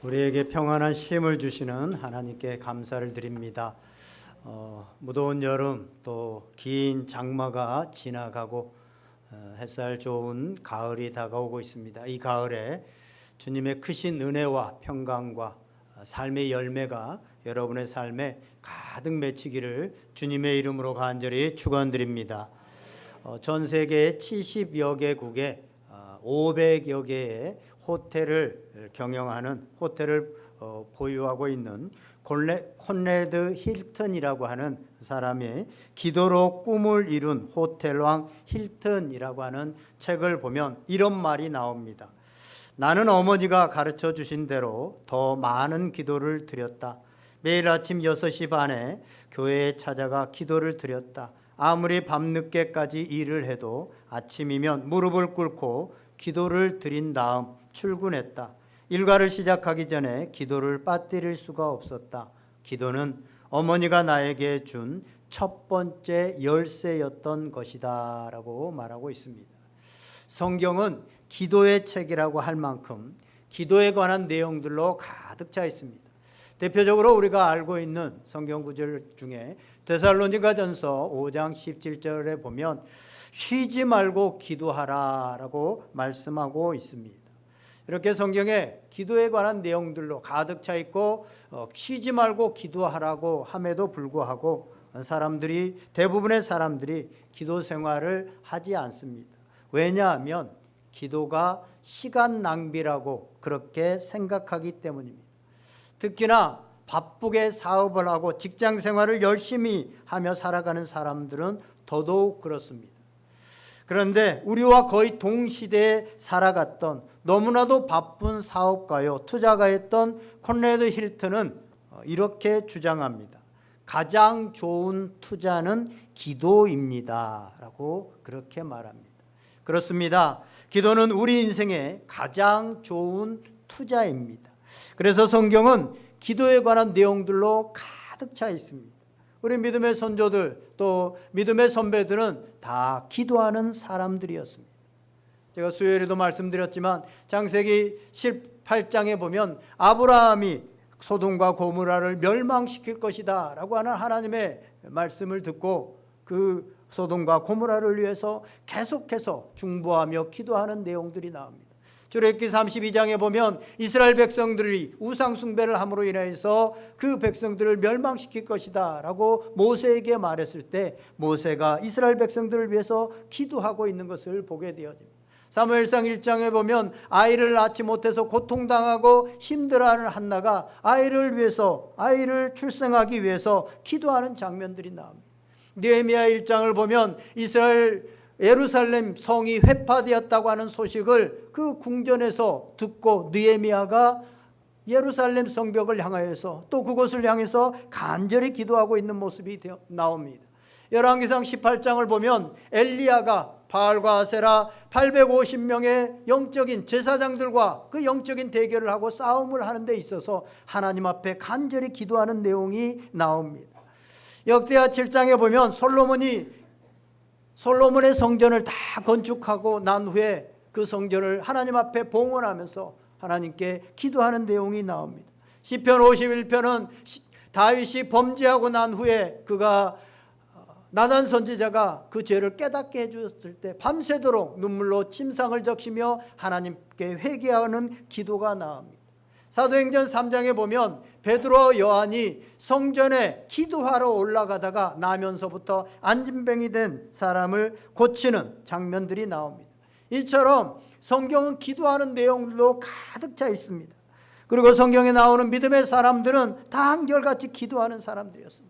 우리에게 평안한 쉼을 주시는 하나님께 감사를 드립니다. 무더운 여름 또 긴 장마가 지나가고 햇살 좋은 가을이 다가오고 있습니다. 이 가을에 주님의 크신 은혜와 평강과 삶의 열매가 여러분의 삶에 가득 맺히기를 주님의 이름으로 간절히 축원드립니다. 전 세계 70여 개국에 500여 개의 호텔을 경영하는 호텔을 보유하고 있는 콘레드 힐튼이라고 하는 사람의 기도로 꿈을 이룬 호텔왕 힐튼이라고 하는 책을 보면 이런 말이 나옵니다. 나는 어머니가 가르쳐 주신 대로 더 많은 기도를 드렸다. 매일 아침 6시 반에 교회에 찾아가 기도를 드렸다. 아무리 밤늦게까지 일을 해도 아침이면 무릎을 꿇고 기도를 드린 다음 출근했다. 일과를 시작하기 전에 기도를 빠뜨릴 수가 없었다. 기도는 어머니가 나에게 준 첫 번째 열쇠였던 것이다 라고 말하고 있습니다. 성경은 기도의 책이라고 할 만큼 기도에 관한 내용들로 가득 차 있습니다. 대표적으로 우리가 알고 있는 성경 구절 중에 데살로니가전서 5장 17절에 보면 쉬지 말고 기도하라 라고 말씀하고 있습니다. 이렇게 성경에 기도에 관한 내용들로 가득 차 있고 쉬지 말고 기도하라고 함에도 불구하고 대부분의 사람들이 기도 생활을 하지 않습니다. 왜냐하면 기도가 시간 낭비라고 그렇게 생각하기 때문입니다. 특히나 바쁘게 사업을 하고 직장 생활을 열심히 하며 살아가는 사람들은 더더욱 그렇습니다. 그런데 우리와 거의 동시대에 살아갔던 너무나도 바쁜 사업가요, 투자가였던 콘레드 힐튼은 이렇게 주장합니다. 가장 좋은 투자는 기도입니다 라고 그렇게 말합니다. 그렇습니다. 기도는 우리 인생의 가장 좋은 투자입니다. 그래서 성경은 기도에 관한 내용들로 가득 차 있습니다. 우리 믿음의 선조들 또 믿음의 선배들은 다 기도하는 사람들이었습니다. 제가 수요일에도 말씀드렸지만 창세기 18장에 보면 아브라함이 소돔과 고모라를 멸망시킬 것이다 라고 하는 하나님의 말씀을 듣고 그 소돔과 고모라를 위해서 계속해서 중보하며 기도하는 내용들이 나옵니다. 출애굽기 32장에 보면 이스라엘 백성들이 우상 숭배를 함으로 인해서 그 백성들을 멸망시킬 것이다 라고 모세에게 말했을 때 모세가 이스라엘 백성들을 위해서 기도하고 있는 것을 보게 되어집니다. 사무엘상 1장에 보면 아이를 낳지 못해서 고통당하고 힘들어하는 한나가 아이를 출생하기 위해서 기도하는 장면들이 나옵니다. 느헤미야 1장을 보면 예루살렘 성이 회파되었다고 하는 소식을 그 궁전에서 듣고 느헤미야가 예루살렘 성벽을 향하여서 또 그곳을 향해서 간절히 기도하고 있는 모습이 나옵니다. 열왕기상 18장을 보면 엘리야가 바알과 아세라 850명의 영적인 제사장들과 그 영적인 대결을 하고 싸움을 하는 데 있어서 하나님 앞에 간절히 기도하는 내용이 나옵니다. 역대하 7장에 보면 솔로몬의 성전을 다 건축하고 난 후에 그 성전을 하나님 앞에 봉헌하면서 하나님께 기도하는 내용이 나옵니다. 시편 51편은 다윗이 범죄하고 난 후에 나단 선지자가 그 죄를 깨닫게 해주었을 때 밤새도록 눈물로 침상을 적시며 하나님께 회개하는 기도가 나옵니다. 사도행전 3장에 보면 베드로와 요한이 성전에 기도하러 올라가다가 나면서부터 안진병이 된 사람을 고치는 장면들이 나옵니다. 이처럼 성경은 기도하는 내용들로 가득 차 있습니다. 그리고 성경에 나오는 믿음의 사람들은 다 한결같이 기도하는 사람들이었습니다.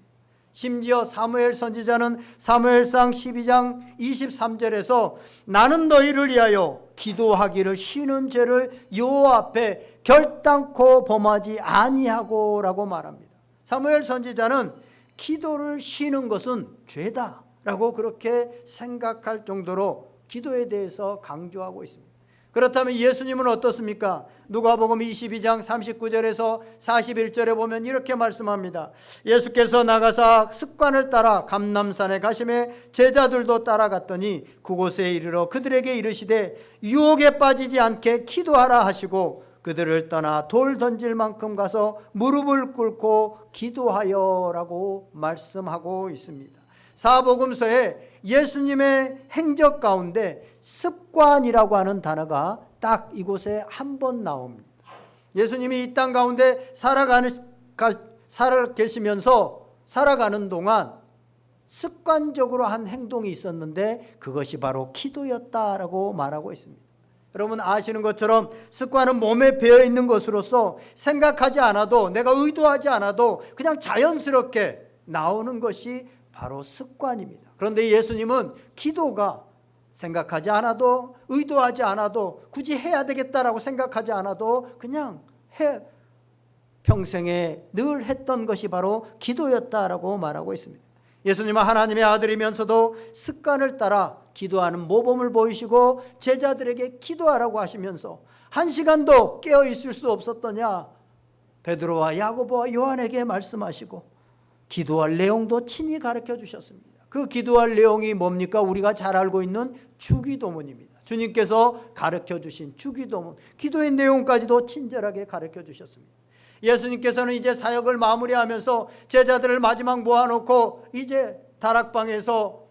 심지어 사무엘 선지자는 사무엘상 12장 23절에서 나는 너희를 위하여 기도하기를 쉬는 죄를 여호와 앞에 결단코 범하지 아니하고 라고 말합니다. 사무엘 선지자는 기도를 쉬는 것은 죄다 라고 그렇게 생각할 정도로 기도에 대해서 강조하고 있습니다. 그렇다면 예수님은 어떻습니까? 누가복음 22장 39절에서 41절에 보면 이렇게 말씀합니다. 예수께서 나가사 습관을 따라 감람산에 가시매 제자들도 따라갔더니 그곳에 이르러 그들에게 이르시되 유혹에 빠지지 않게 기도하라 하시고 그들을 떠나 돌 던질 만큼 가서 무릎을 꿇고 기도하여라고 말씀하고 있습니다. 사복음서에 예수님의 행적 가운데 습관이라고 하는 단어가 딱 이곳에 한 번 나옵니다. 예수님이 이 땅 가운데 계시면서 살아가는 동안 습관적으로 한 행동이 있었는데 그것이 바로 기도였다라고 말하고 있습니다. 여러분 아시는 것처럼 습관은 몸에 배어 있는 것으로서 생각하지 않아도, 내가 의도하지 않아도 그냥 자연스럽게 나오는 것이 바로 습관입니다. 그런데 예수님은 기도가 생각하지 않아도, 의도하지 않아도, 굳이 해야 되겠다라고 생각하지 않아도 그냥 평생에 늘 했던 것이 바로 기도였다라고 말하고 있습니다. 예수님은 하나님의 아들이면서도 습관을 따라 기도하는 모범을 보이시고 제자들에게 기도하라고 하시면서 한 시간도 깨어 있을 수 없었더냐 베드로와 야고보와 요한에게 말씀하시고 기도할 내용도 친히 가르쳐 주셨습니다. 그 기도할 내용이 뭡니까? 우리가 잘 알고 있는 주기도문입니다. 주님께서 가르쳐 주신 주기도문, 기도의 내용까지도 친절하게 가르쳐 주셨습니다. 예수님께서는 이제 사역을 마무리하면서 제자들을 마지막 모아놓고 이제 다락방에서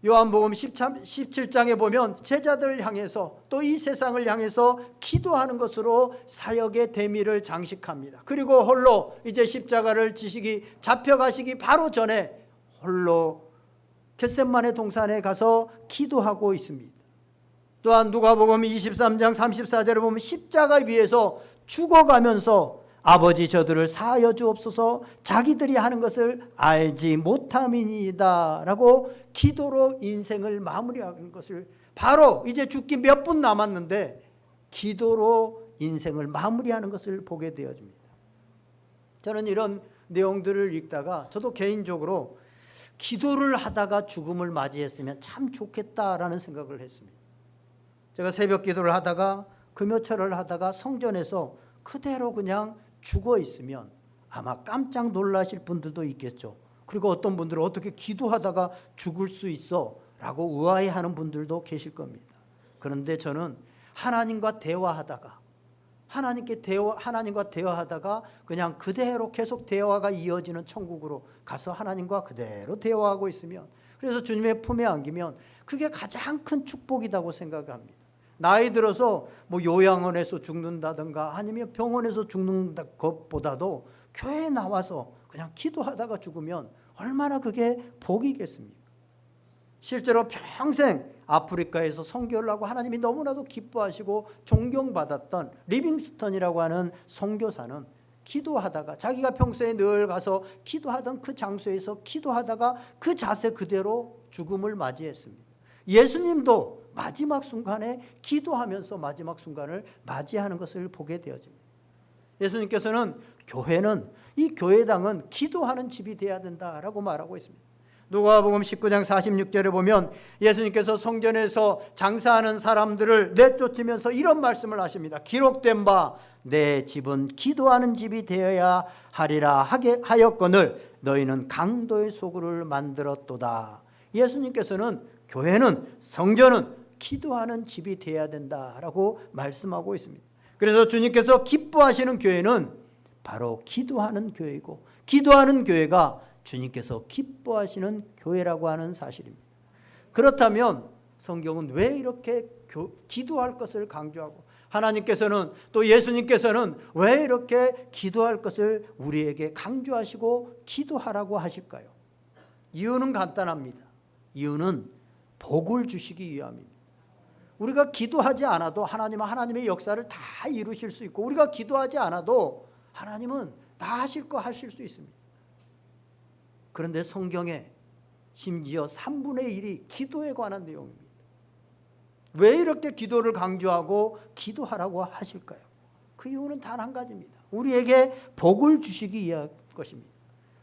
요한복음 17장에 보면 제자들을 향해서 또 이 세상을 향해서 기도하는 것으로 사역의 대미를 장식합니다. 그리고 홀로 이제 십자가를 지시기, 잡혀가시기 바로 전에 홀로 겟셋마네 동산에 가서 기도하고 있습니다. 또한 누가복음 23장 34절에 보면 십자가 위에서 죽어가면서 아버지 저들을 사하여 주옵소서 자기들이 하는 것을 알지 못함이니이다 라고 기도로 인생을 마무리하는 것을, 바로 이제 죽기 몇 분 남았는데 기도로 인생을 마무리하는 것을 보게 되어집니다. 저는 이런 내용들을 읽다가 저도 개인적으로 기도를 하다가 죽음을 맞이했으면 참 좋겠다라는 생각을 했습니다. 제가 새벽 기도를 하다가 금요철을 하다가 성전에서 그대로 그냥 죽어 있으면 아마 깜짝 놀라실 분들도 있겠죠. 그리고 어떤 분들은 어떻게 기도하다가 죽을 수 있어? 라고 의아해하는 분들도 계실 겁니다. 그런데 저는 하나님과 대화하다가 하나님과 대화하다가 그냥 그대로 계속 대화가 이어지는 천국으로 가서 하나님과 그대로 대화하고 있으면, 그래서 주님의 품에 안기면 그게 가장 큰 축복이라고 생각합니다. 나이 들어서 뭐 요양원에서 죽는다든가 아니면 병원에서 죽는 것보다도 교회에 나와서 그냥 기도하다가 죽으면 얼마나 그게 복이겠습니까? 실제로 평생 아프리카에서 선교를 하고 하나님이 너무나도 기뻐하시고 존경받았던 리빙스턴이라고 하는 선교사는 기도하다가, 자기가 평소에 늘 가서 기도하던 그 장소에서 기도하다가 그 자세 그대로 죽음을 맞이했습니다. 예수님도 마지막 순간에 기도하면서 마지막 순간을 맞이하는 것을 보게 되어집니다. 예수님께서는 교회는, 이 교회당은 기도하는 집이 되어야 된다라고 말하고 있습니다. 누가복음 19장 46절에 보면 예수님께서 성전에서 장사하는 사람들을 내쫓으면서 이런 말씀을 하십니다. 기록된 바 내 집은 기도하는 집이 되어야 하리라 하였거늘 너희는 강도의 소굴을 만들었도다. 예수님께서는 교회는, 성전은 기도하는 집이 되어야 된다라고 말씀하고 있습니다. 그래서 주님께서 기뻐하시는 교회는 바로 기도하는 교회이고, 기도하는 교회가 주님께서 기뻐하시는 교회라고 하는 사실입니다. 그렇다면 성경은 왜 이렇게 기도할 것을 강조하고, 하나님께서는 또 예수님께서는 왜 이렇게 기도할 것을 우리에게 강조하시고 기도하라고 하실까요? 이유는 간단합니다. 이유는 복을 주시기 위함입니다. 우리가 기도하지 않아도 하나님은 하나님의 역사를 다 이루실 수 있고, 우리가 기도하지 않아도 하나님은 다 하실 거 하실 수 있습니다. 그런데 성경에 심지어 3분의 1이 기도에 관한 내용입니다. 왜 이렇게 기도를 강조하고 기도하라고 하실까요? 그 이유는 단 한 가지입니다. 우리에게 복을 주시기 위한 것입니다.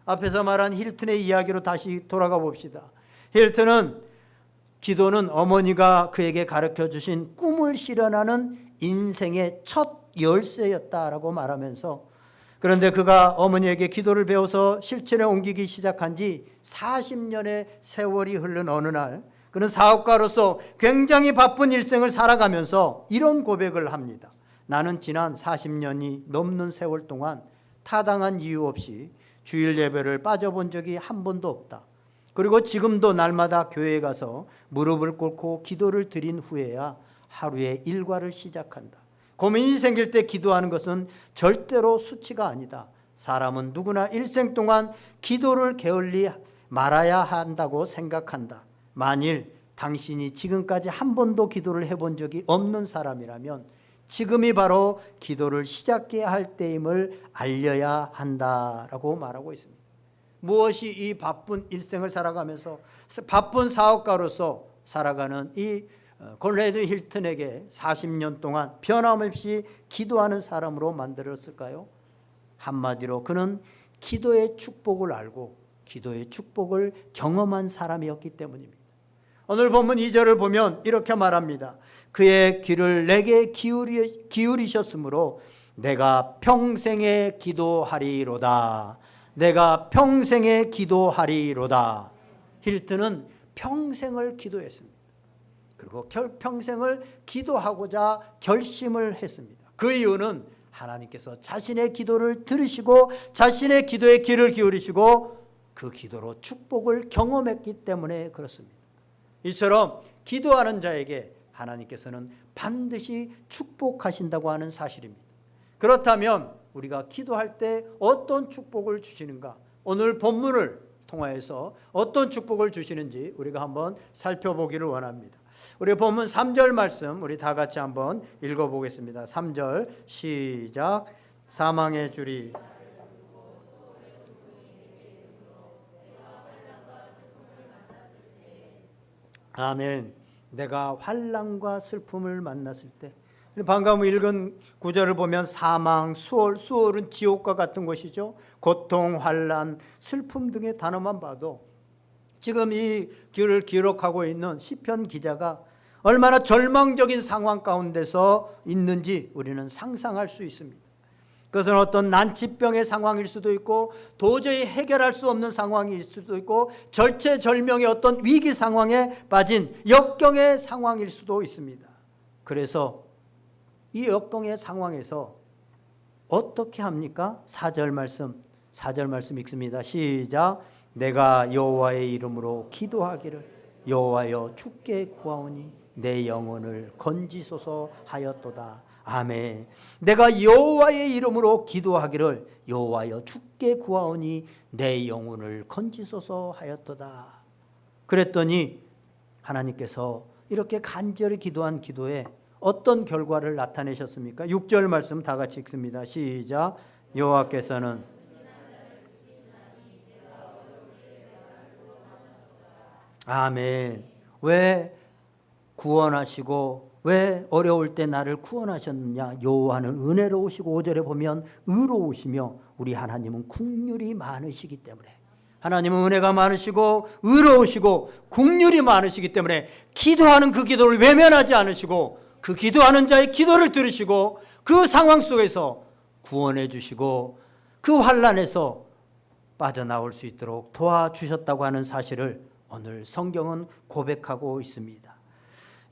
앞에서 말한 힐튼의 이야기로 다시 돌아가 봅시다. 힐튼은 기도는 어머니가 그에게 가르쳐 주신 꿈을 실현하는 인생의 첫 열쇠였다라고 말하면서, 그런데 그가 어머니에게 기도를 배워서 실천에 옮기기 시작한 지 40년의 세월이 흐른 어느 날, 그는 사업가로서 굉장히 바쁜 일생을 살아가면서 이런 고백을 합니다. 나는 지난 40년이 넘는 세월 동안 타당한 이유 없이 주일 예배를 빠져본 적이 한 번도 없다. 그리고 지금도 날마다 교회에 가서 무릎을 꿇고 기도를 드린 후에야 하루의 일과를 시작한다. 고민이 생길 때 기도하는 것은 절대로 수치가 아니다. 사람은 누구나 일생 동안 기도를 게을리 말아야 한다고 생각한다. 만일 당신이 지금까지 한 번도 기도를 해본 적이 없는 사람이라면 지금이 바로 기도를 시작해야 할 때임을 알려야 한다라고 말하고 있습니다. 무엇이 이 바쁜 일생을 살아가면서 바쁜 사업가로서 살아가는 이 곤레드 힐튼에게 40년 동안 변함없이 기도하는 사람으로 만들었을까요? 한마디로 그는 기도의 축복을 알고 기도의 축복을 경험한 사람이었기 때문입니다. 오늘 본문 2절을 보면 이렇게 말합니다. 그의 귀를 내게 기울이셨으므로 내가 평생에 기도하리로다. 내가 평생에 기도하리로다. 힐튼은 평생을 기도했습니다. 그리고 평생을 기도하고자 결심을 했습니다. 그 이유는 하나님께서 자신의 기도를 들으시고 자신의 기도에 귀를 기울이시고 그 기도로 축복을 경험했기 때문에 그렇습니다. 이처럼 기도하는 자에게 하나님께서는 반드시 축복하신다고 하는 사실입니다. 그렇다면 우리가 기도할 때 어떤 축복을 주시는가? 오늘 본문을 통하여서 어떤 축복을 주시는지 우리가 한번 살펴보기를 원합니다. 우리 본문 3절 말씀 우리 다 같이 한번 읽어보겠습니다. 3절 시작. 사망의 줄이 아멘. 내가 환난과 슬픔을 만났을 때, 방금 읽은 구절을 보면 사망, 수월은 지옥과 같은 것이죠. 고통, 환난, 슬픔 등의 단어만 봐도 지금 이 글을 기록하고 있는 시편 기자가 얼마나 절망적인 상황 가운데서 있는지 우리는 상상할 수 있습니다. 그것은 어떤 난치병의 상황일 수도 있고 도저히 해결할 수 없는 상황일 수도 있고 절체절명의 어떤 위기 상황에 빠진 역경의 상황일 수도 있습니다. 그래서 이 역경의 상황에서 어떻게 합니까? 4절 말씀 읽습니다. 시작. 내가 여호와의 이름으로 기도하기를 여호와여 주께 구하오니 내 영혼을 건지소서 하였도다. 아멘. 내가 여호와의 이름으로 기도하기를 여호와여 주께 구하오니 내 영혼을 건지소서 하였도다. 그랬더니 하나님께서 이렇게 간절히 기도한 기도에 어떤 결과를 나타내셨습니까? 6절 말씀 다 같이 읽습니다. 시작. 여호와께서는 아멘. 왜 구원하시고 왜 어려울 때 나를 구원하셨느냐? 여호와는 은혜로우시고 5절에 보면 의로우시며 우리 하나님은 긍휼이 많으시기 때문에 하나님은 은혜가 많으시고 의로우시고 긍휼이 많으시기 때문에 기도하는 그 기도를 외면하지 않으시고 그 기도하는 자의 기도를 들으시고 그 상황 속에서 구원해 주시고 그 환난에서 빠져나올 수 있도록 도와주셨다고 하는 사실을 오늘 성경은 고백하고 있습니다.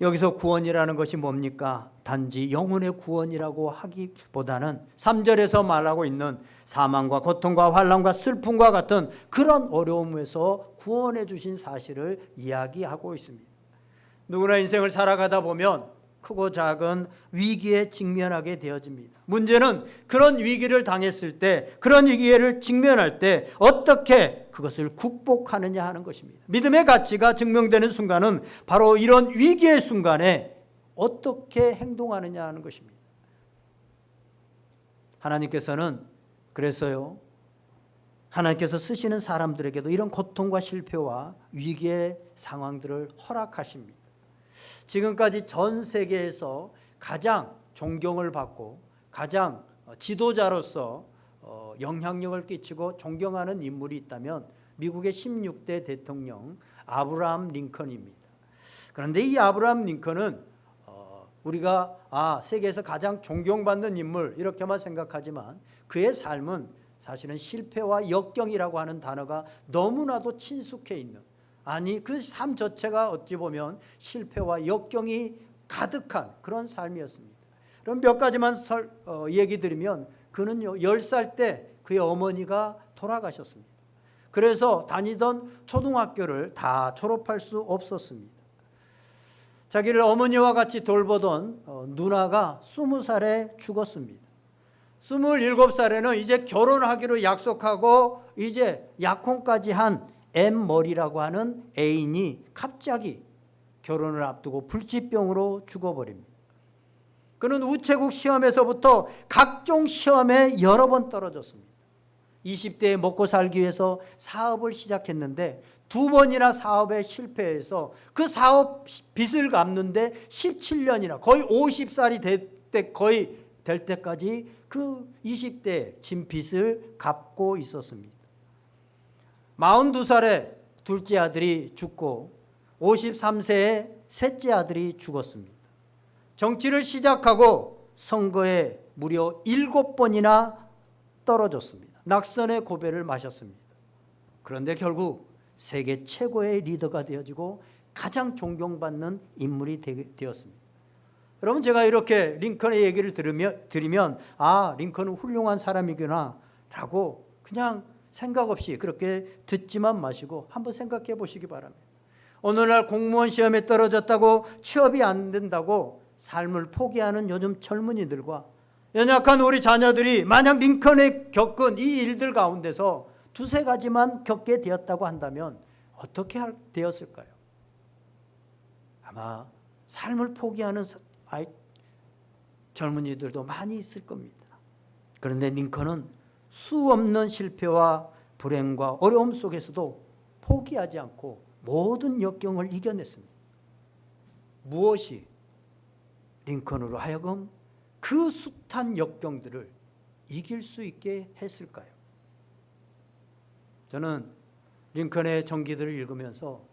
여기서 구원이라는 것이 뭡니까? 단지 영혼의 구원이라고 하기보다는 3절에서 말하고 있는 사망과 고통과 환난과 슬픔과 같은 그런 어려움에서 구원해 주신 사실을 이야기하고 있습니다. 누구나 인생을 살아가다 보면 크고 작은 위기에 직면하게 되어집니다. 문제는 그런 위기를 당했을 때, 그런 위기를 직면할 때 어떻게 그것을 극복하느냐 하는 것입니다. 믿음의 가치가 증명되는 순간은 바로 이런 위기의 순간에 어떻게 행동하느냐 하는 것입니다. 하나님께서는 그래서요, 하나님께서 쓰시는 사람들에게도 이런 고통과 실패와 위기의 상황들을 허락하십니다. 지금까지 전 세계에서 가장 존경을 받고 가장 지도자로서 영향력을 끼치고 존경하는 인물이 있다면 미국의 16대 대통령 아브라함 링컨입니다. 그런데 이 아브라함 링컨은 우리가 세계에서 가장 존경받는 인물 이렇게만 생각하지만 그의 삶은 사실은 실패와 역경이라고 하는 단어가 너무나도 친숙해 있는, 아니 그 삶 자체가 어찌 보면 실패와 역경이 가득한 그런 삶이었습니다. 그럼 몇 가지만 얘기 드리면 그는요 10살 때 그의 어머니가 돌아가셨습니다. 그래서 다니던 초등학교를 다 졸업할 수 없었습니다. 자기를 어머니와 같이 돌보던 누나가 20살에 죽었습니다. 27살에는 이제 결혼하기로 약속하고 이제 약혼까지 한 M머리라고 하는 애인이 갑자기 결혼을 앞두고 불치병으로 죽어버립니다. 그는 우체국 시험에서부터 각종 시험에 여러 번 떨어졌습니다. 20대에 먹고 살기 위해서 사업을 시작했는데 2번이나 사업에 실패해서 그 사업 빚을 갚는데 17년이나 거의 50살이 될 때까지 그 20대에 진 빚을 갚고 있었습니다. 42살에 둘째 아들이 죽고 53세에 셋째 아들이 죽었습니다. 정치를 시작하고 선거에 무려 7번이나 떨어졌습니다. 낙선의 고배를 마셨습니다. 그런데 결국 세계 최고의 리더가 되어지고 가장 존경받는 인물이 되었습니다. 여러분, 제가 이렇게 링컨의 얘기를 들으면 아, 링컨은 훌륭한 사람이구나 라고 그냥 생각 없이 그렇게 듣지만 마시고 한번 생각해 보시기 바랍니다. 오늘날 공무원 시험에 떨어졌다고 취업이 안 된다고 삶을 포기하는 요즘 젊은이들과 연약한 우리 자녀들이 만약 링컨이 겪은 이 일들 가운데서 두세 가지만 겪게 되었다고 한다면 어떻게 되었을까요? 아마 삶을 포기하는 젊은이들도 많이 있을 겁니다. 그런데 링컨은 수없는 실패와 불행과 어려움 속에서도 포기하지 않고 모든 역경을 이겨냈습니다. 무엇이 링컨으로 하여금 그 숱한 역경들을 이길 수 있게 했을까요? 저는 링컨의 전기들을 읽으면서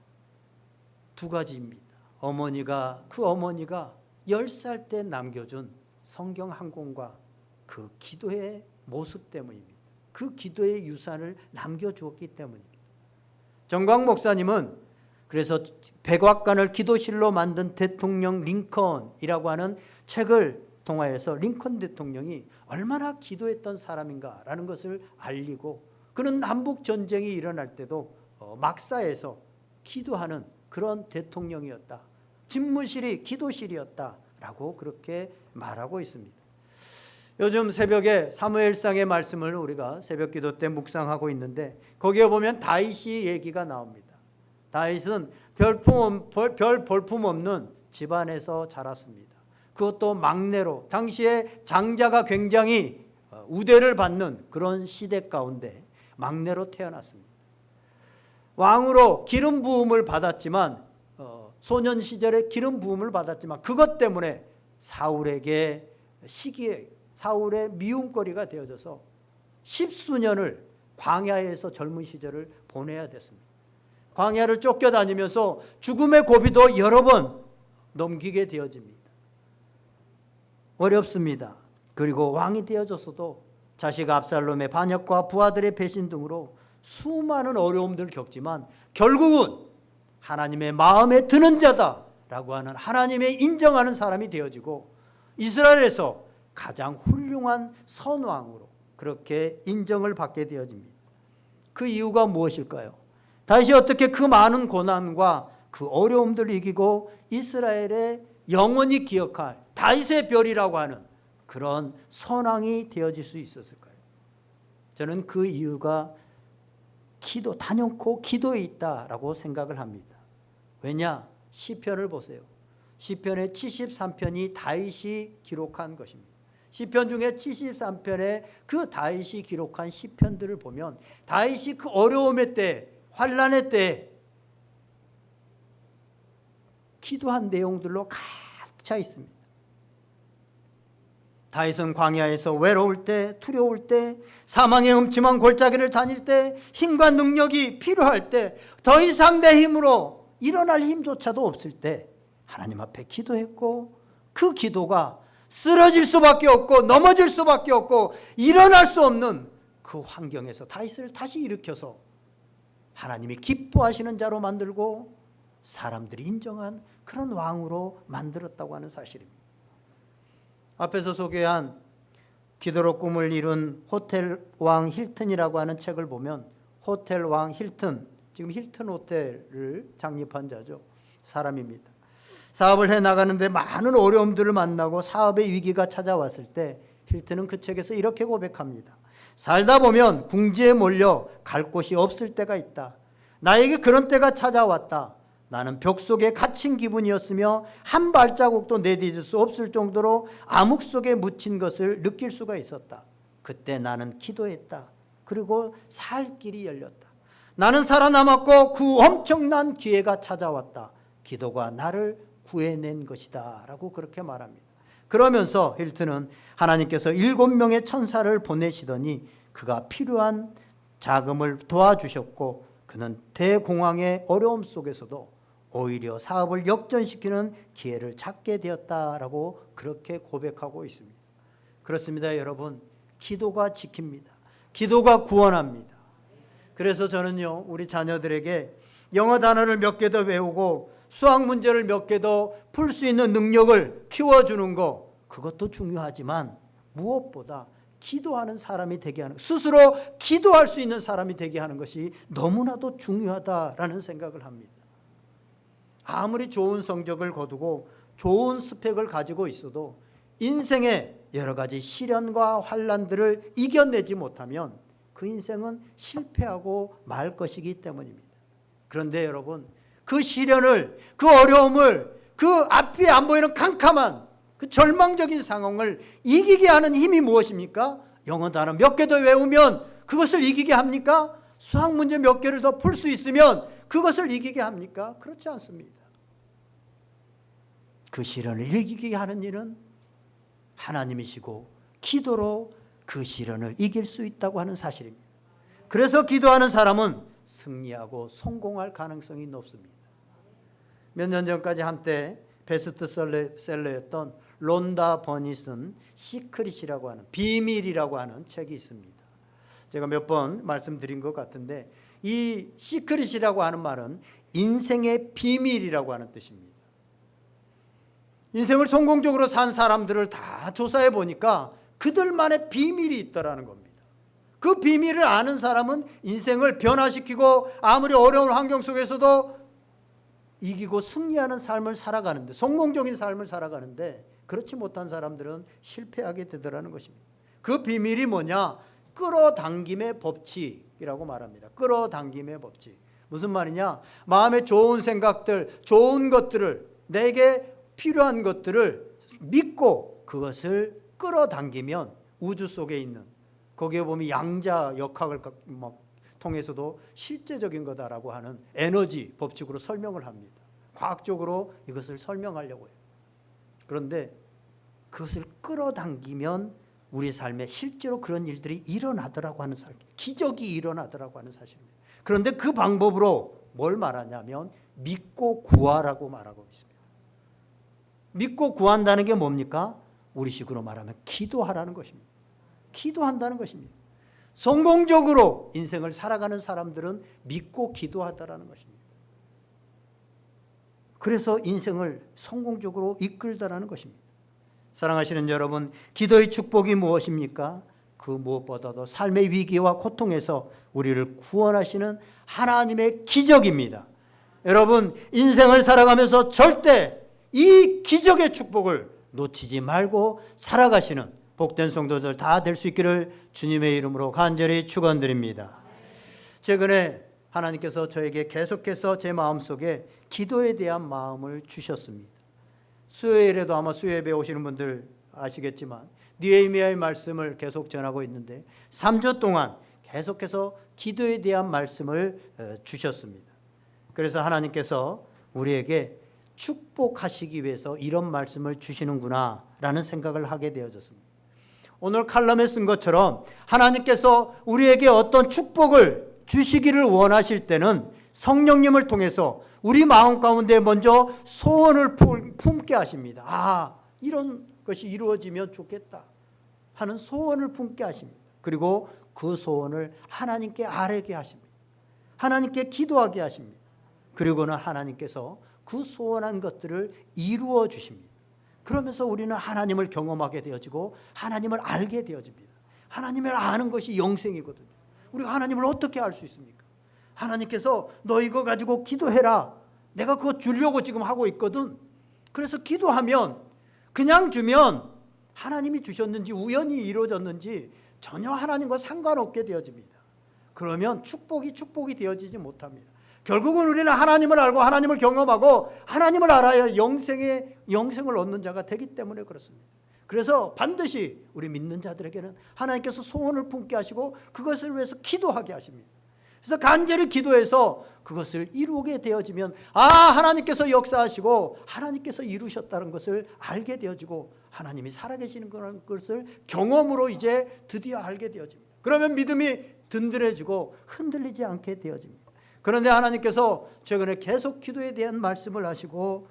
두 가지입니다. 그 어머니가 10살 때 남겨준 성경 한 권과 그 기도의 모습 때문입니다. 그 기도의 유산을 남겨주었기 때문입니다. 정광 목사님은 그래서 백악관을 기도실로 만든 대통령 링컨이라고 하는 책을 통하여서 링컨 대통령이 얼마나 기도했던 사람인가라는 것을 알리고, 그는 남북 전쟁이 일어날 때도 막사에서 기도하는 그런 대통령이었다. 집무실이 기도실이었다라고 그렇게 말하고 있습니다. 요즘 새벽에 사무엘상의 말씀을 우리가 새벽기도 때 묵상하고 있는데 거기에 보면 다윗이 얘기가 나옵니다. 다윗은 별 볼품 없는 집안에서 자랐습니다. 그것도 막내로, 당시에 장자가 굉장히 우대를 받는 그런 시대 가운데 막내로 태어났습니다. 왕으로 기름 부음을 받았지만 소년 시절에 기름 부음을 받았지만 그것 때문에 사울의 미움거리가 되어져서 10수년을 광야에서 젊은 시절을 보내야 됐습니다. 광야를 쫓겨다니면서 죽음의 고비도 여러 번 넘기게 되어집니다. 어렵습니다. 그리고 왕이 되어져서도 자식 압살롬의 반역과 부하들의 배신 등으로 수많은 어려움들을 겪지만 결국은 하나님의 마음에 드는 자다라고 하는 하나님의 인정하는 사람이 되어지고 이스라엘에서 가장 훌륭한 선왕으로 그렇게 인정을 받게 되어집니다. 그 이유가 무엇일까요? 다윗이 어떻게 그 많은 고난과 그 어려움들을 이기고 이스라엘의 영원히 기억할 다윗의 별이라고 하는 그런 선왕이 되어질 수 있었을까요? 저는 그 이유가 단연코 기도에 있다라고 생각을 합니다. 왜냐? 시편을 보세요. 시편의 73편이 다윗이 기록한 것입니다. 시편 중에 73편에 그 다윗이 기록한 시편들을 보면 다윗이 그 어려움의 때, 환난의 때 기도한 내용들로 가득 차 있습니다. 다윗은 광야에서 외로울 때, 두려울 때, 사망의 음침한 골짜기를 다닐 때, 힘과 능력이 필요할 때, 더 이상 내 힘으로 일어날 힘조차도 없을 때 하나님 앞에 기도했고, 그 기도가 쓰러질 수밖에 없고 넘어질 수밖에 없고 일어날 수 없는 그 환경에서 다윗을 다시 일으켜서 하나님이 기뻐하시는 자로 만들고 사람들이 인정한 그런 왕으로 만들었다고 하는 사실입니다. 앞에서 소개한 기도로 꿈을 이룬 호텔 왕 힐튼이라고 하는 책을 보면 호텔 왕 힐튼, 지금 힐튼 호텔을 창립한 자죠. 사람입니다. 사업을 해나가는데 많은 어려움들을 만나고 사업의 위기가 찾아왔을 때 힐튼은 그 책에서 이렇게 고백합니다. 살다 보면 궁지에 몰려 갈 곳이 없을 때가 있다. 나에게 그런 때가 찾아왔다. 나는 벽 속에 갇힌 기분이었으며 한 발자국도 내디딜 수 없을 정도로 암흑 속에 묻힌 것을 느낄 수가 있었다. 그때 나는 기도했다. 그리고 살 길이 열렸다. 나는 살아남았고 그 엄청난 기회가 찾아왔다. 기도가 나를 구해낸 것이다 라고 그렇게 말합니다. 그러면서 힐튼은 하나님께서 7명의 천사를 보내시더니 그가 필요한 자금을 도와주셨고 그는 대공황의 어려움 속에서도 오히려 사업을 역전시키는 기회를 찾게 되었다라고 그렇게 고백하고 있습니다. 그렇습니다, 여러분. 기도가 지킵니다. 기도가 구원합니다. 그래서 저는요, 우리 자녀들에게 영어 단어를 몇 개 더 외우고 수학 문제를 몇 개 더 풀 수 있는 능력을 키워주는 거, 그것도 중요하지만 무엇보다 기도하는 사람이 되게 하는, 스스로 기도할 수 있는 사람이 되게 하는 것이 너무나도 중요하다라는 생각을 합니다. 아무리 좋은 성적을 거두고 좋은 스펙을 가지고 있어도 인생의 여러 가지 시련과 환난들을 이겨내지 못하면 그 인생은 실패하고 말 것이기 때문입니다. 그런데 여러분, 그 시련을, 그 어려움을, 그 앞이 안 보이는 캄캄한 그 절망적인 상황을 이기게 하는 힘이 무엇입니까? 영어 단어 몇 개 더 외우면 그것을 이기게 합니까? 수학 문제 몇 개를 더 풀 수 있으면 그것을 이기게 합니까? 그렇지 않습니다. 그 시련을 이기게 하는 일은 하나님이시고 기도로 그 시련을 이길 수 있다고 하는 사실입니다. 그래서 기도하는 사람은 승리하고 성공할 가능성이 높습니다. 몇 년 전까지 한때 베스트셀러였던 론다 버니 쓴 시크릿이라고 하는, 비밀이라고 하는 책이 있습니다. 제가 몇 번 말씀드린 것 같은데 이 시크릿이라고 하는 말은 인생의 비밀이라고 하는 뜻입니다. 인생을 성공적으로 산 사람들을 다 조사해 보니까 그들만의 비밀이 있더라는 겁니다. 그 비밀을 아는 사람은 인생을 변화시키고 아무리 어려운 환경 속에서도 이기고 승리하는 삶을 살아가는데, 성공적인 삶을 살아가는데 그렇지 못한 사람들은 실패하게 되더라는 것입니다. 그 비밀이 뭐냐? 끌어당김의 법칙이라고 말합니다. 끌어당김의 법칙. 무슨 말이냐? 마음에 좋은 생각들, 좋은 것들을, 내게 필요한 것들을 믿고 그것을 끌어당기면 우주 속에 있는, 거기에 보면 양자 역학을 통해서도 실제적인 거다라고 하는 에너지 법칙으로 설명을 합니다. 과학적으로 이것을 설명하려고 해요. 그런데 그것을 끌어당기면 우리 삶에 실제로 그런 일들이 일어나더라고 하는 사실, 기적이 일어나더라고 하는 사실입니다. 그런데 그 방법으로 뭘 말하냐면 믿고 구하라고 말하고 있습니다. 믿고 구한다는 게 뭡니까? 우리식으로 말하면 기도하라는 것입니다. 기도한다는 것입니다. 성공적으로 인생을 살아가는 사람들은 믿고 기도하다라는 것입니다. 그래서 인생을 성공적으로 이끌다라는 것입니다. 사랑하시는 여러분, 기도의 축복이 무엇입니까? 그 무엇보다도 삶의 위기와 고통에서 우리를 구원하시는 하나님의 기적입니다. 여러분, 인생을 살아가면서 절대 이 기적의 축복을 놓치지 말고 살아가시는 복된 성도들 다 될 수 있기를 주님의 이름으로 간절히 축원드립니다. 최근에 하나님께서 저에게 계속해서 제 마음속에 기도에 대한 마음을 주셨습니다. 수요일에도 아마 수요예배 오시는 분들 아시겠지만 느헤미야의 말씀을 계속 전하고 있는데 3주 동안 계속해서 기도에 대한 말씀을 주셨습니다. 그래서 하나님께서 우리에게 축복하시기 위해서 이런 말씀을 주시는구나 라는 생각을 하게 되어졌습니다. 오늘 칼럼에 쓴 것처럼 하나님께서 우리에게 어떤 축복을 주시기를 원하실 때는 성령님을 통해서 우리 마음 가운데 먼저 소원을 품게 하십니다. 아, 이런 것이 이루어지면 좋겠다 하는 소원을 품게 하십니다. 그리고 그 소원을 하나님께 아뢰게 하십니다. 하나님께 기도하게 하십니다. 그리고는 하나님께서 그 소원한 것들을 이루어 주십니다. 그러면서 우리는 하나님을 경험하게 되어지고 하나님을 알게 되어집니다. 하나님을 아는 것이 영생이거든요. 우리가 하나님을 어떻게 알 수 있습니까? 하나님께서 너 이거 가지고 기도해라. 내가 그거 주려고 지금 하고 있거든. 그래서 기도하면 그냥 주면 하나님이 주셨는지 우연히 이루어졌는지 전혀 하나님과 상관없게 되어집니다. 그러면 축복이 되어지지 못합니다. 결국은 우리는 하나님을 알고 하나님을 경험하고 하나님을 알아야 영생을 얻는 자가 되기 때문에 그렇습니다. 그래서 반드시 우리 믿는 자들에게는 하나님께서 소원을 품게 하시고 그것을 위해서 기도하게 하십니다. 그래서 간절히 기도해서 그것을 이루게 되어지면 하나님께서 역사하시고 하나님께서 이루셨다는 것을 알게 되어지고 하나님이 살아계시는 것을 경험으로 이제 드디어 알게 되어집니다. 그러면 믿음이 든든해지고 흔들리지 않게 되어집니다. 그런데 하나님께서 최근에 계속 기도에 대한 말씀을 하시고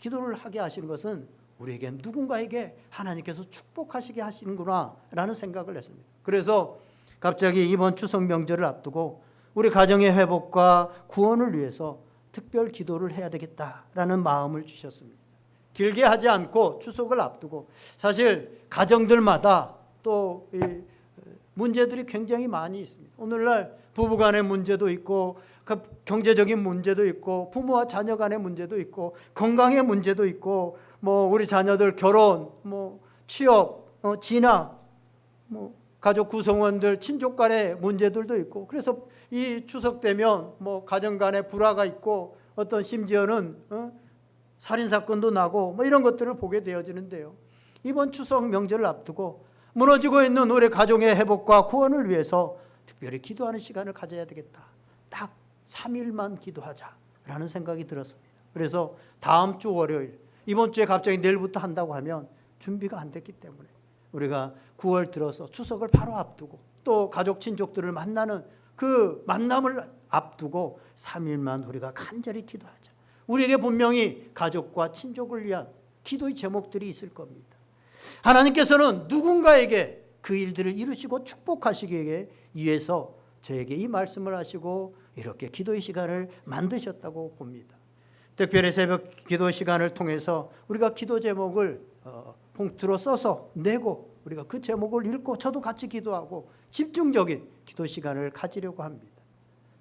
기도를 하게 하시는 것은 우리에게 누군가에게 하나님께서 축복하시게 하시는구나 라는 생각을 했습니다. 그래서 갑자기 이번 추석 명절을 앞두고 우리 가정의 회복과 구원을 위해서 특별 기도를 해야 되겠다라는 마음을 주셨습니다. 길게 하지 않고 추석을 앞두고 사실 가정들마다 또 문제들이 굉장히 많이 있습니다. 오늘날 부부간의 문제도 있고 경제적인 문제도 있고 부모와 자녀 간의 문제도 있고 건강의 문제도 있고 우리 자녀들 결혼, 취업, 진학, 가족 구성원들 친족 간의 문제들도 있고 그래서 이 추석 되면 가정 간의 불화가 있고 어떤 심지어는 살인 사건도 나고 이런 것들을 보게 되어지는데요. 이번 추석 명절을 앞두고 무너지고 있는 우리 가정의 회복과 구원을 위해서 특별히 기도하는 시간을 가져야 되겠다. 딱 3일만 기도하자라는 생각이 들었습니다. 그래서 다음 주 월요일, 이번 주에 갑자기 내일부터 한다고 하면 준비가 안 됐기 때문에 우리가 9월 들어서 추석을 바로 앞두고 또 가족 친족들을 만나는 그 만남을 앞두고 3일만 우리가 간절히 기도하자. 우리에게 분명히 가족과 친족을 위한 기도의 제목들이 있을 겁니다. 하나님께서는 누군가에게 그 일들을 이루시고 축복하시기 위해서 저에게 이 말씀을 하시고 이렇게 기도의 시간을 만드셨다고 봅니다. 특별히 새벽 기도 시간을 통해서 우리가 기도 제목을 봉투로 써서 내고 우리가 그 제목을 읽고 저도 같이 기도하고 집중적인 기도 시간을 가지려고 합니다.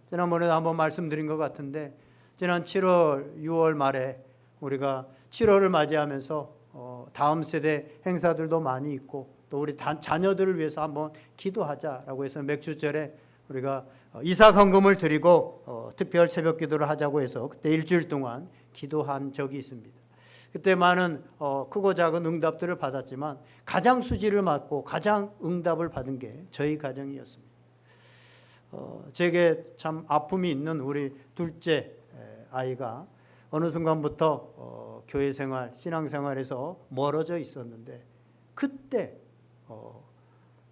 지난번에도 한번 말씀드린 것 같은데 지난 7월, 6월 말에 우리가 7월을 맞이하면서 다음 세대 행사들도 많이 있고 또 우리 자녀들을 위해서 한번 기도하자라고 해서 맥주절에 우리가 이사 헌금을 드리고 특별 새벽 기도를 하자고 해서 그때 일주일 동안 기도한 적이 있습니다. 그때 많은 크고 작은 응답들을 받았지만 가장 수지를 맞고 가장 응답을 받은 게 저희 가정이었습니다. 제게 참 아픔이 있는 우리 둘째 아이가 어느 순간부터 교회 생활, 신앙 생활에서 멀어져 있었는데 그때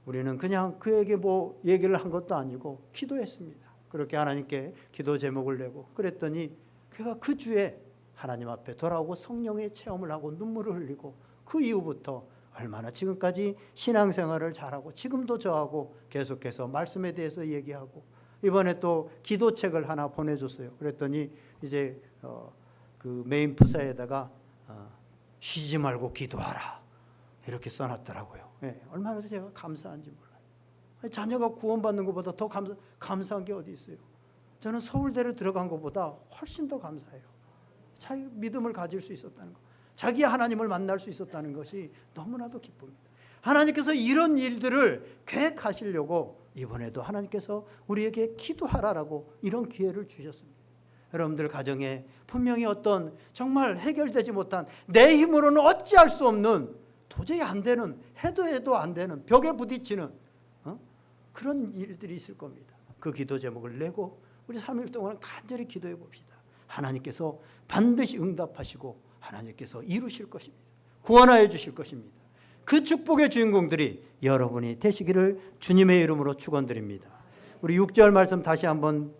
우리는 그냥 그에게 얘기를 한 것도 아니고 기도했습니다. 그렇게 하나님께 기도 제목을 내고 그랬더니 그가 그 주에 하나님 앞에 돌아오고 성령의 체험을 하고 눈물을 흘리고 그 이후부터 얼마나 지금까지 신앙생활을 잘하고 지금도 저하고 계속해서 말씀에 대해서 얘기하고 이번에 또 기도책을 하나 보내줬어요. 그랬더니 이제 그 메인 푸사에다가 쉬지 말고 기도하라 이렇게 써놨더라고요. 얼마나 제가 감사한지 몰라요. 자녀가 구원받는 것보다 더 감사한 게 어디 있어요. 저는 서울대를 들어간 것보다 훨씬 더 감사해요. 자기 믿음을 가질 수 있었다는 것, 자기 하나님을 만날 수 있었다는 것이 너무나도 기쁩니다. 하나님께서 이런 일들을 계획하시려고 이번에도 하나님께서 우리에게 기도하라라고 이런 기회를 주셨습니다. 여러분들 가정에 분명히 어떤 정말 해결되지 못한 내 힘으로는 어찌할 수 없는 도저히 안 되는 해도 안 되는 벽에 부딪히는 그런 일들이 있을 겁니다. 그 기도 제목을 내고 우리 3일 동안 간절히 기도해 봅시다. 하나님께서 반드시 응답하시고 하나님께서 이루실 것입니다. 구원하여 주실 것입니다. 그 축복의 주인공들이 여러분이 되시기를 주님의 이름으로 축원드립니다. 우리 6절 말씀 다시 한번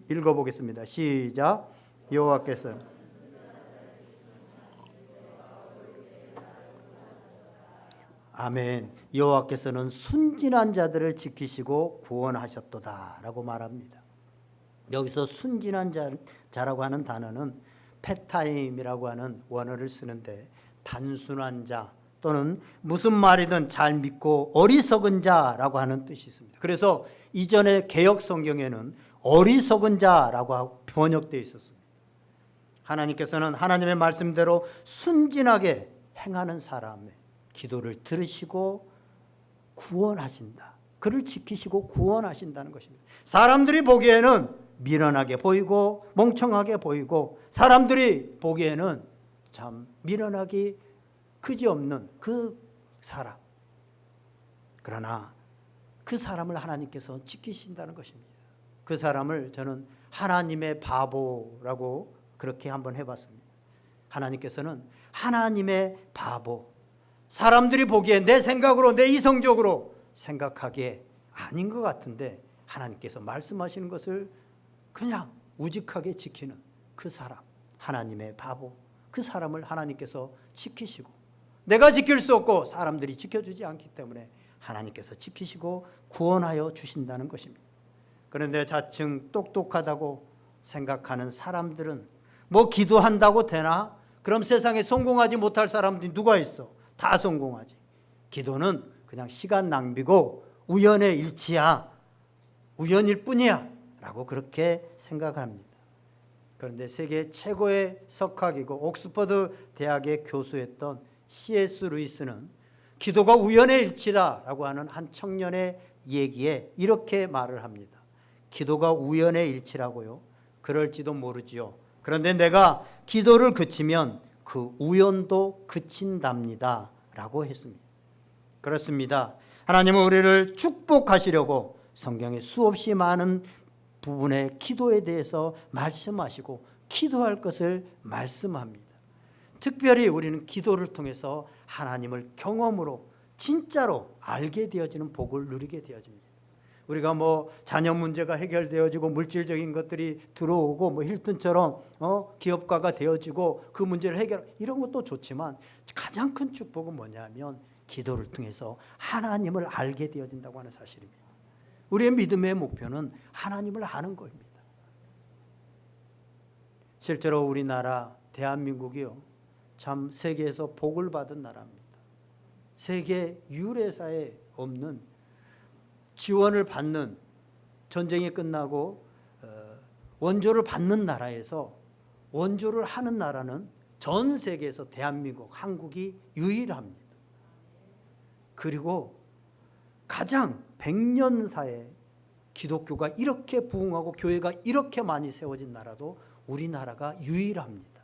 읽어보겠습니다. 시작. 여호와께서 아멘. 여호와께서는 순진한 자들을 지키시고 구원하셨도다라고 말합니다. 여기서 순진한 자라고 하는 단어는 패타임이라고 하는 원어를 쓰는데 단순한 자 또는 무슨 말이든 잘 믿고 어리석은 자라고 하는 뜻이 있습니다. 그래서 이전에 개역 성경에는 어리석은 자라고 번역되어 있었습니다. 하나님께서는 하나님의 말씀대로 순진하게 행하는 사람의 기도를 들으시고 구원하신다. 그를 지키시고 구원하신다는 것입니다. 사람들이 보기에는 미련하게 보이고 멍청하게 보이고 사람들이 보기에는 참 미련하기 그지없는 그 사람. 그러나 그 사람을 하나님께서 지키신다는 것입니다. 그 사람을 저는 하나님의 바보라고 그렇게 한번 해봤습니다. 하나님께서는 하나님의 바보, 사람들이 보기에 내 생각으로 내 이성적으로 생각하기에 아닌 것 같은데 하나님께서 말씀하시는 것을 그냥 우직하게 지키는 그 사람, 하나님의 바보, 그 사람을 하나님께서 지키시고 내가 지킬 수 없고 사람들이 지켜주지 않기 때문에 하나님께서 지키시고 구원하여 주신다는 것입니다. 그런데 자칭 똑똑하다고 생각하는 사람들은 뭐 기도한다고 되나? 그럼 세상에 성공하지 못할 사람들이 누가 있어? 다 성공하지. 기도는 그냥 시간 낭비고 우연의 일치야. 우연일 뿐이야. 라고 그렇게 생각합니다. 그런데 세계 최고의 석학이고 옥스퍼드 대학의 교수였던 C.S. 루이스는 기도가 우연의 일치다라고 하는 한 청년의 얘기에 이렇게 말을 합니다. 기도가 우연의 일치라고요? 그럴지도 모르지요. 그런데 내가 기도를 그치면 그 우연도 그친답니다. 라고 했습니다. 그렇습니다. 하나님은 우리를 축복하시려고 성경에 수없이 많은 부분의 기도에 대해서 말씀하시고 기도할 것을 말씀합니다. 특별히 우리는 기도를 통해서 하나님을 경험으로 진짜로 알게 되어지는 복을 누리게 되어집니다. 우리가 뭐 자녀 문제가 해결되어지고 물질적인 것들이 들어오고 뭐 힐튼처럼 기업가가 되어지고 그 문제를 해결, 이런 것도 좋지만 가장 큰 축복은 뭐냐면 기도를 통해서 하나님을 알게 되어진다고 하는 사실입니다. 우리의 믿음의 목표는 하나님을 아는 것입니다. 실제로 우리나라 대한민국이요, 참 세계에서 복을 받은 나라입니다. 세계 유례사에 없는 지원을 받는, 전쟁이 끝나고 원조를 받는 나라에서 원조를 하는 나라는 전 세계에서 대한민국, 한국이 유일합니다. 그리고 가장 100년사에 기독교가 이렇게 부흥하고 교회가 이렇게 많이 세워진 나라도 우리나라가 유일합니다.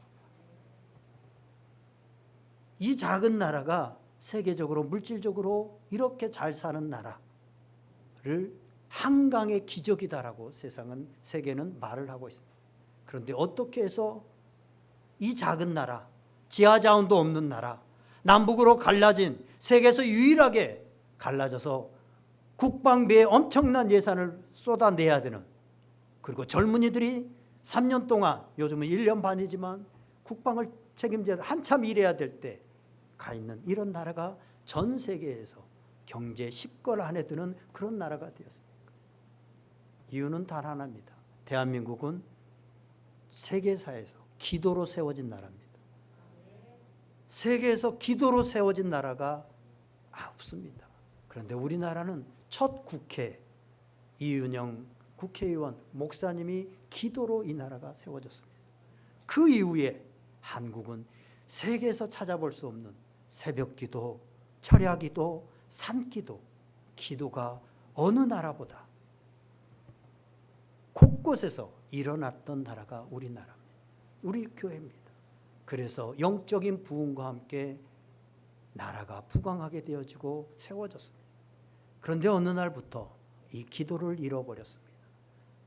이 작은 나라가 세계적으로 물질적으로 이렇게 잘 사는 나라를 한강의 기적이다라고 세계는 말을 하고 있습니다. 그런데 어떻게 해서 이 작은 나라, 지하자원도 없는 나라, 남북으로 갈라진, 세계에서 유일하게 갈라져서 국방비에 엄청난 예산을 쏟아내야 되는, 그리고 젊은이들이 3년 동안, 요즘은 1년 반이지만 국방을 책임져야 한참 일해야 될 때 가 있는 이런 나라가 전 세계에서 경제 10권 안에 드는 그런 나라가 되었습니까? 이유는 단 하나입니다. 대한민국은 세계사에서 기도로 세워진 나라입니다. 세계에서 기도로 세워진 나라가 없습니다. 그런데 우리나라는 첫 국회, 이윤영 국회의원, 목사님이 기도로 이 나라가 세워졌습니다. 그 이후에 한국은 세계에서 찾아볼 수 없는 새벽기도, 철야기도, 산기도, 기도가 어느 나라보다 곳곳에서 일어났던 나라가 우리나라입니다. 우리 교회입니다. 그래서 영적인 부흥과 함께 나라가 부강하게 되어지고 세워졌습니다. 그런데 어느 날부터 이 기도를 잃어버렸습니다.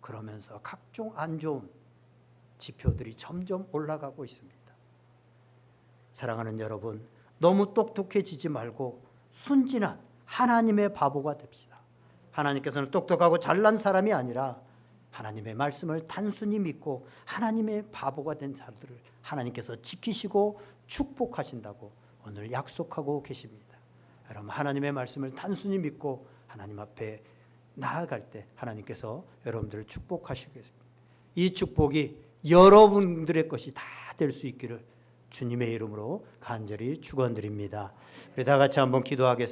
그러면서 각종 안 좋은 지표들이 점점 올라가고 있습니다. 사랑하는 여러분, 너무 똑똑해지지 말고 순진한 하나님의 바보가 됩시다. 하나님께서는 똑똑하고 잘난 사람이 아니라 하나님의 말씀을 단순히 믿고 하나님의 바보가 된 자들을 하나님께서 지키시고 축복하신다고 오늘 약속하고 계십니다. 여러분, 하나님의 말씀을 단순히 믿고 하나님 앞에 나아갈 때 하나님께서 여러분들을 축복하시겠습니다. 이 축복이 여러분들의 것이 다 될 수 있기를 주님의 이름으로 간절히 축원드립니다. 우리 다 같이 한번 기도하겠습니다.